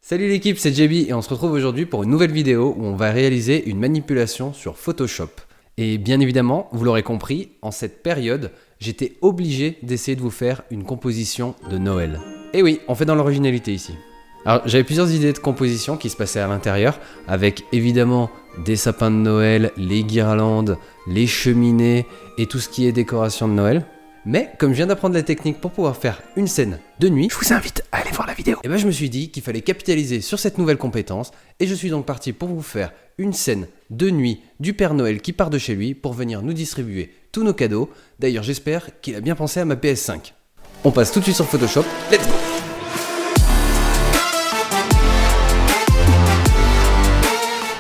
Salut l'équipe, c'est JB et on se retrouve aujourd'hui pour une nouvelle vidéo où on va réaliser une manipulation sur Photoshop. Et bien évidemment, vous l'aurez compris, en cette période, j'étais obligé d'essayer de vous faire une composition de Noël. Et oui, on fait dans l'originalité ici. Alors j'avais plusieurs idées de composition qui se passaient à l'intérieur, avec évidemment des sapins de Noël, les guirlandes, les cheminées et tout ce qui est décoration de Noël. Mais comme je viens d'apprendre la technique pour pouvoir faire une scène de nuit, je vous invite à aller voir la vidéo. Et ben je me suis dit qu'il fallait capitaliser sur cette nouvelle compétence et je suis donc parti pour vous faire une scène de nuit du Père Noël qui part de chez lui pour venir nous distribuer tous nos cadeaux. D'ailleurs j'espère qu'il a bien pensé à ma PS5. On passe tout de suite sur Photoshop, let's go!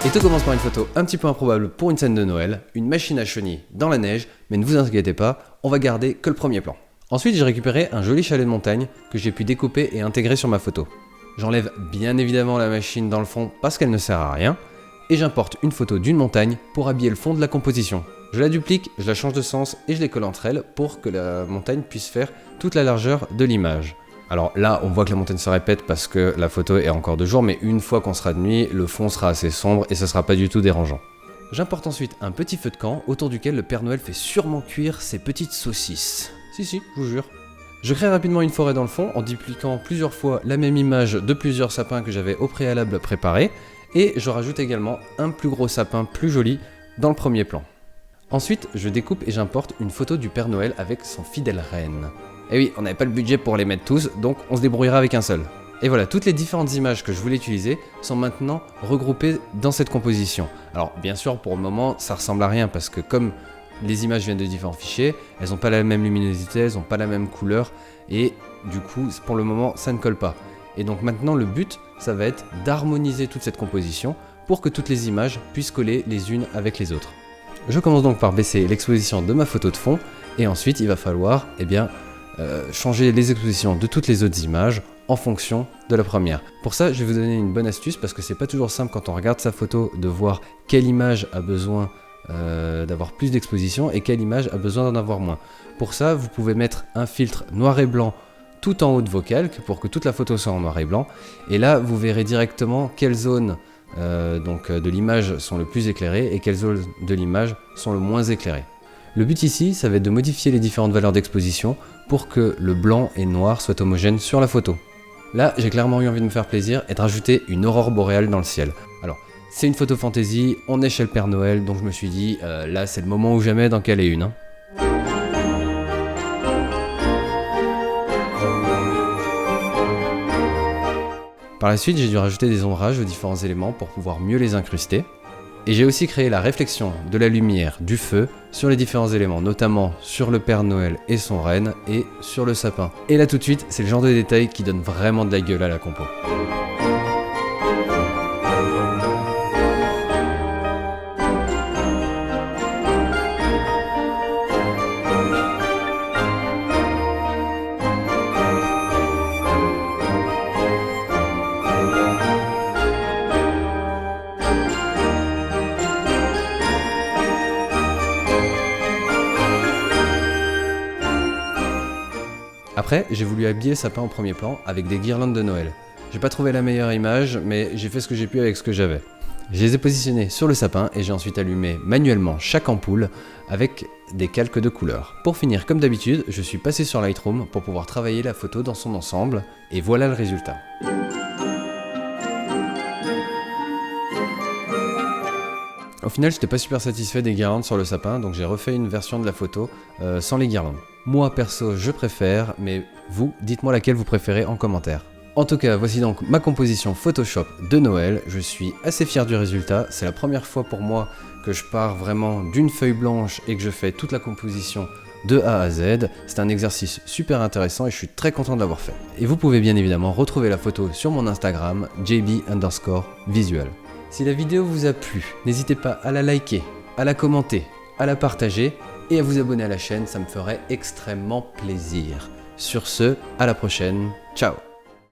Et tout commence par une photo un petit peu improbable pour une scène de Noël, une machine à chenilles dans la neige, mais ne vous inquiétez pas, on va garder que le premier plan. Ensuite j'ai récupéré un joli chalet de montagne que j'ai pu découper et intégrer sur ma photo. J'enlève bien évidemment la machine dans le fond parce qu'elle ne sert à rien, et j'importe une photo d'une montagne pour habiller le fond de la composition. Je la duplique, je la change de sens et je les colle entre elles pour que la montagne puisse faire toute la largeur de l'image. Alors là, on voit que la montagne se répète parce que la photo est encore de jour, mais une fois qu'on sera de nuit, le fond sera assez sombre et ce sera pas du tout dérangeant. J'importe ensuite un petit feu de camp autour duquel le Père Noël fait sûrement cuire ses petites saucisses. Si, je vous jure. Je crée rapidement une forêt dans le fond en dupliquant plusieurs fois la même image de plusieurs sapins que j'avais au préalable préparés, et je rajoute également un plus gros sapin plus joli dans le premier plan. Ensuite, je découpe et j'importe une photo du Père Noël avec son fidèle reine. Et oui, on n'avait pas le budget pour les mettre tous, donc on se débrouillera avec un seul. Et voilà, toutes les différentes images que je voulais utiliser sont maintenant regroupées dans cette composition. Alors bien sûr, pour le moment, ça ressemble à rien parce que comme les images viennent de différents fichiers, elles n'ont pas la même luminosité, elles n'ont pas la même couleur, et du coup, pour le moment, ça ne colle pas. Et donc maintenant, le but, ça va être d'harmoniser toute cette composition pour que toutes les images puissent coller les unes avec les autres. Je commence donc par baisser l'exposition de ma photo de fond, et ensuite il va falloir, changer les expositions de toutes les autres images en fonction de la première. Pour ça, je vais vous donner une bonne astuce parce que c'est pas toujours simple quand on regarde sa photo de voir quelle image a besoin d'avoir plus d'exposition et quelle image a besoin d'en avoir moins. Pour ça, vous pouvez mettre un filtre noir et blanc tout en haut de vos calques pour que toute la photo soit en noir et blanc. Et là, vous verrez directement quelles zones de l'image sont le plus éclairées et quelles zones de l'image sont le moins éclairées. Le but ici, ça va être de modifier les différentes valeurs d'exposition pour que le blanc et le noir soient homogènes sur la photo. Là, j'ai clairement eu envie de me faire plaisir et de rajouter une aurore boréale dans le ciel. Alors, c'est une photo fantaisie, on est chez le Père Noël, donc je me suis dit, là c'est le moment ou jamais d'en caler une. Par la suite, j'ai dû rajouter des ombrages aux différents éléments pour pouvoir mieux les incruster. Et j'ai aussi créé la réflexion de la lumière du feu sur les différents éléments, notamment sur le Père Noël et son reine et sur le sapin. Et là tout de suite, c'est le genre de détail qui donne vraiment de la gueule à la compo. Après, j'ai voulu habiller le sapin au premier plan avec des guirlandes de Noël. J'ai pas trouvé la meilleure image, mais j'ai fait ce que j'ai pu avec ce que j'avais. Je les ai positionnés sur le sapin et j'ai ensuite allumé manuellement chaque ampoule avec des calques de couleurs. Pour finir, comme d'habitude, je suis passé sur Lightroom pour pouvoir travailler la photo dans son ensemble, et voilà le résultat. Au final, j'étais pas super satisfait des guirlandes sur le sapin, donc j'ai refait une version de la photo sans les guirlandes. Moi perso, je préfère, mais vous, dites-moi laquelle vous préférez en commentaire. En tout cas, voici donc ma composition Photoshop de Noël. Je suis assez fier du résultat. C'est la première fois pour moi que je pars vraiment d'une feuille blanche et que je fais toute la composition de A à Z. C'est un exercice super intéressant et je suis très content de l'avoir fait. Et vous pouvez bien évidemment retrouver la photo sur mon Instagram, jb_visual. Si la vidéo vous a plu, n'hésitez pas à la liker, à la commenter, à la partager et à vous abonner à la chaîne, ça me ferait extrêmement plaisir. Sur ce, à la prochaine, ciao!